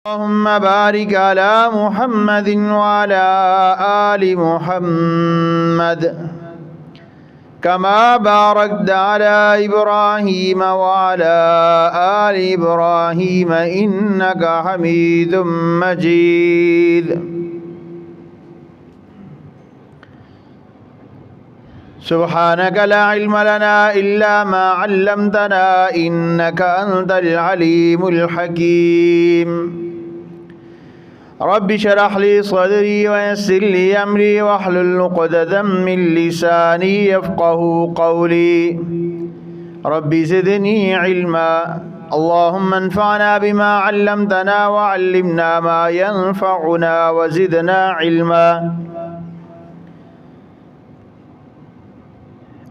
اللهم بارك على محمد وعلى آل محمد كما باركت على إبراهيم وعلى آل إبراهيم إنك حميد مجيد. سبحانك لا علم لنا إلا ما علمتنا إنك أنت العليم الحكيم. رب اشرح لي صدري ويسر لي أمري واحلل عقدة من لساني يفقه قولي. رب زدني علما. اللهم انفعنا بما علمتنا وعلمنا ما ينفعنا وزدنا علما.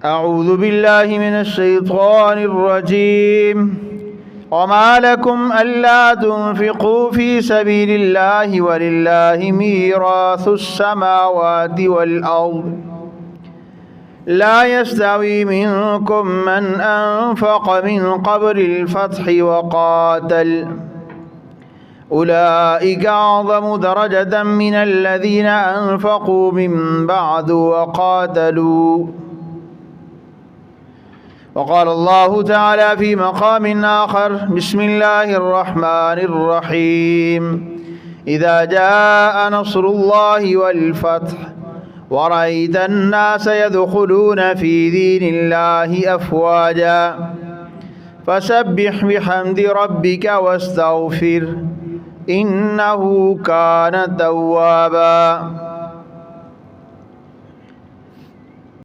أعوذ بالله من الشيطان الرجيم. وما لكم ألا تنفقوا في سبيل الله ولله ميراث السماوات والأرض لا يستوي منكم من أنفق من قبل الفتح وقاتل أولئك أعظم درجة من الذين أنفقوا من بعد وقاتلوا. وقال الله تعالى في مقام آخر: بسم الله الرحمن الرحيم. إذا جاء نصر الله والفتح ورأيت الناس يدخلون في دين الله أفواجا فسبح بحمد ربك واستغفر إنه كان توابا.